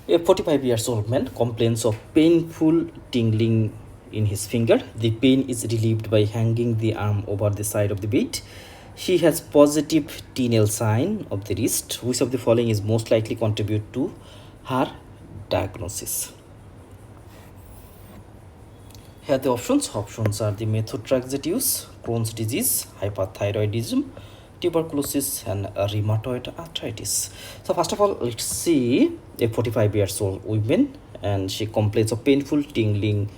A 45 years old man complains of painful tingling in his finger. The pain is relieved by hanging the arm over the side of the bed. She has positive T-nail sign of the wrist. Which of the following is most likely contribute to her diagnosis? Here are the options. Options are the methotrexatitis, Crohn's disease, hyperthyroidism, tuberculosis, and rheumatoid arthritis. So first of all, let's see a 45 years old woman, and she complains of painful tingling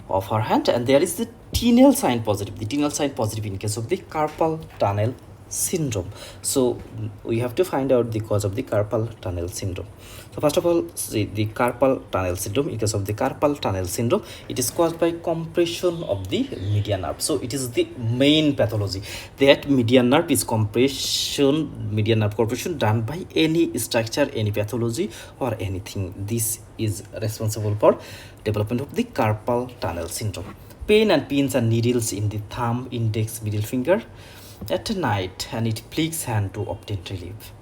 of her hand, and there is the T-nail sign positive. The T-nail sign positive in case of the carpal tunnel syndrome. So we have to find out the cause of the carpal tunnel syndrome. So first of all, see the carpal tunnel syndrome. In case of the carpal tunnel syndrome, it is caused by compression of the median nerve. So it is the main pathology, that median nerve is median nerve compression done by any structure, any pathology, or anything. This is responsible for development of the carpal tunnel syndrome. Pain and pins and needles in the thumb, index, middle finger at night, and it flicks hand to obtain relief.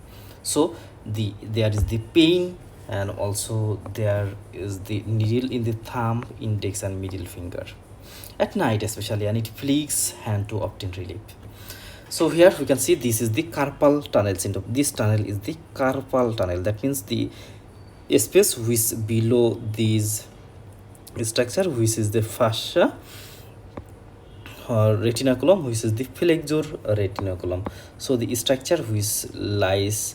So there is the pain, and also there is the needle in the thumb, index, and middle finger at night especially, and it flicks hand to obtain relief. So here we can see this is the carpal tunnel syndrome. This tunnel is the carpal tunnel. That means the space which below this structure, which is the fascia or retinaculum, which is the flexor retinaculum. So the structure which lies,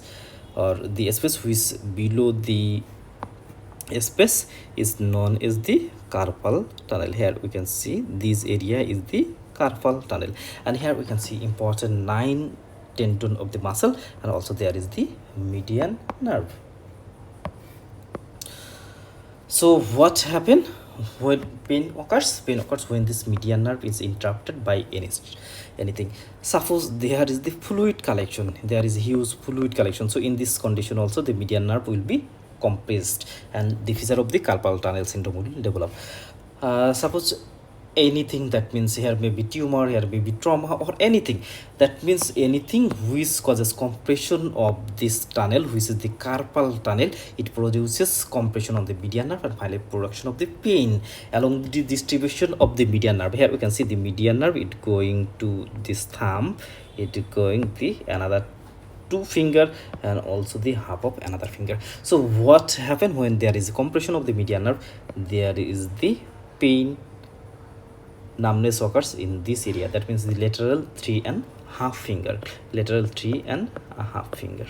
or the space which below the space, is known as the carpal tunnel. Here we can see this area is the carpal tunnel, and here we can see important 9 tendon of the muscle, and also there is the median nerve. So what happened when pain occurs? Pain occurs when this median nerve is interrupted by anything. Suppose there is the fluid collection, there is huge fluid collection. So in this condition also the median nerve will be compressed, and the feature of the carpal tunnel syndrome will develop. Suppose anything, that means here may be tumor, here may be trauma, or anything, that means anything which causes compression of this tunnel, which is the carpal tunnel, it produces compression on the median nerve, and finally production of the pain along the distribution of the median nerve. Here we can see the median nerve, it going to this thumb, it going the another 2 finger, and also the half of another finger. So what happen when there is a compression of the median nerve? There is the pain, numbness occurs in this area. That means the lateral 3.5 finger, lateral 3.5 finger.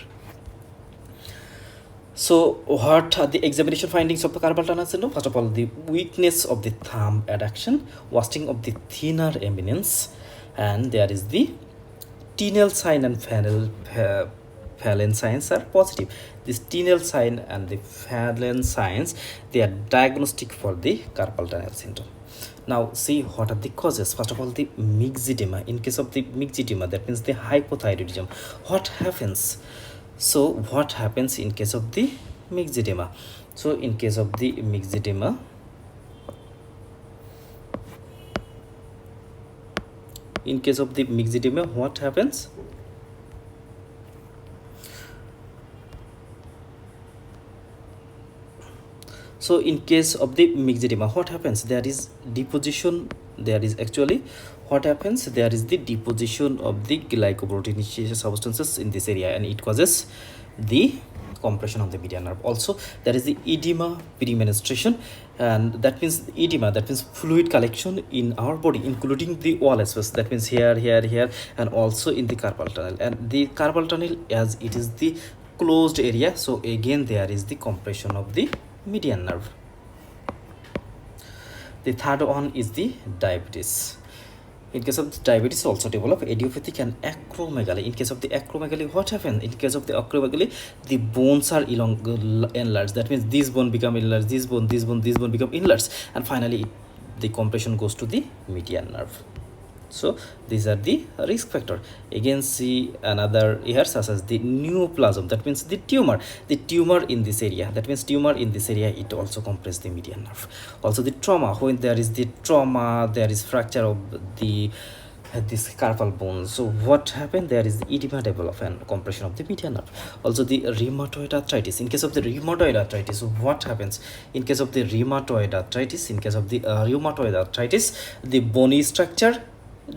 So what are the examination findings of the carpal tunnel syndrome? First of all, the weakness of the thumb adduction, wasting of the thinner eminence, and there is the T-nail sign and Phelan signs are positive. This T-nail sign and the Phelan signs, they are diagnostic for the carpal tunnel syndrome. Now see what are the causes. First of all, the myxedema. In case of the myxedema, that means the hypothyroidism. What happens? So what happens in case of the myxedema? So in case of the myxedema, what happens? So in case of the myxedema, what happens? There is deposition, there is actually what happens? There is the deposition of the glycoproteinaceous substances in this area, and it causes the compression of the median nerve. Also there is the edema pre-menstruation, and that means edema, that means fluid collection in our body, including the wall space, that means here, and also in the carpal tunnel. And the carpal tunnel, as it is the closed area, so again there is the compression of the median nerve. The third one is the diabetes. In case of the diabetes, also develop idiopathic and acromegaly. In case of the acromegaly, what happens? In case of the acromegaly, the bones are enlarged. That means this bone become enlarged, this bone become enlarged, and finally the compression goes to the median nerve. So these are the risk factor. Again, see another here, such as the neoplasm, that means the tumor in this area, that means tumor in this area, it also compresses the median nerve. Also the trauma, when there is the trauma, there is fracture of the this carpal bone. So what happened? There is the edema develop and compression of the median nerve. Also the rheumatoid arthritis. In case of the rheumatoid arthritis, so what happens? In case of the rheumatoid arthritis, the bony structure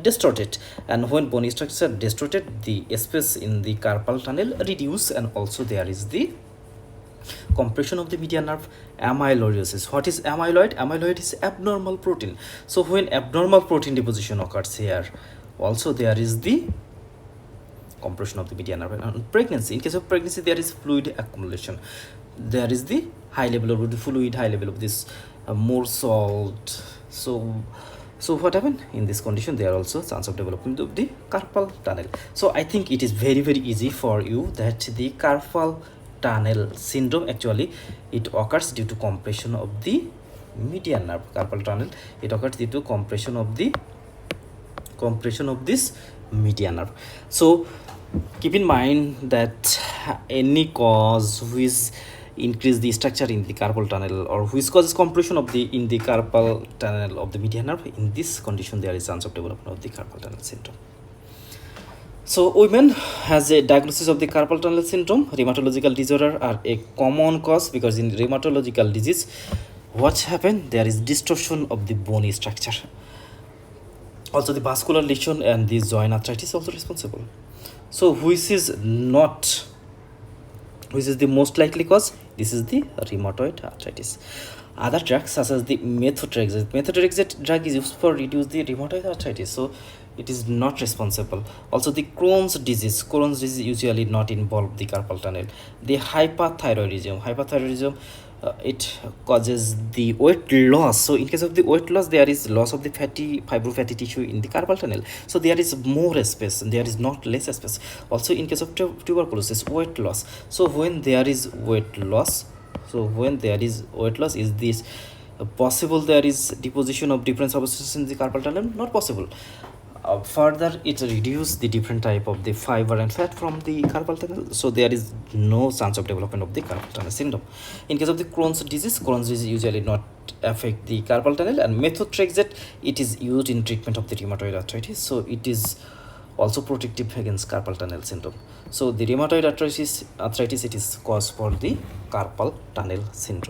distorted, and when bony structure distorted, the space in the carpal tunnel reduce, and also there is the compression of the median nerve. Amyloidosis. What is amyloid? Amyloid is abnormal protein. So when abnormal protein deposition occurs here, also there is the compression of the median nerve. And pregnancy. In case of pregnancy, there is fluid accumulation. There is the high level of the fluid, high level of this more salt. So what happened in this condition? There are also chance of development of the carpal tunnel. So I think it is very easy for you that the carpal tunnel syndrome, actually it occurs due to compression of the median nerve. Carpal tunnel, it occurs due to compression of this median nerve. So keep in mind that any cause which increase the structure in the carpal tunnel, or which causes compression of the in the carpal tunnel of the median nerve, in this condition there is chance of development of the carpal tunnel syndrome. So women has a diagnosis of the carpal tunnel syndrome. Rheumatological disorder are a common cause, because in rheumatological disease, what happened? There is distortion of the bony structure. Also the vascular lesion and the joint arthritis also responsible. So which is the most likely cause? This is the rheumatoid arthritis. Other drugs such as the methotrexate drug is used for reduce the rheumatoid arthritis, so it is not responsible. Also the Crohn's disease usually not involve the carpal tunnel. The hyperthyroidism, it causes the weight loss. So in case of the weight loss, there is loss of the fibrofatty tissue in the carpal tunnel, so there is more space and there is not less space. Also in case of tuberculosis, weight loss. So when there is weight loss, is this possible there is deposition of different substances in the carpal tunnel? Not possible. Further, it reduces the different type of the fiber and fat from the carpal tunnel, so there is no chance of development of the carpal tunnel syndrome. In case of the Crohn's disease usually not affect the carpal tunnel, and methotrexate, it is used in treatment of the rheumatoid arthritis, so it is also protective against carpal tunnel syndrome. So the rheumatoid arthritis, it is cause for the carpal tunnel syndrome.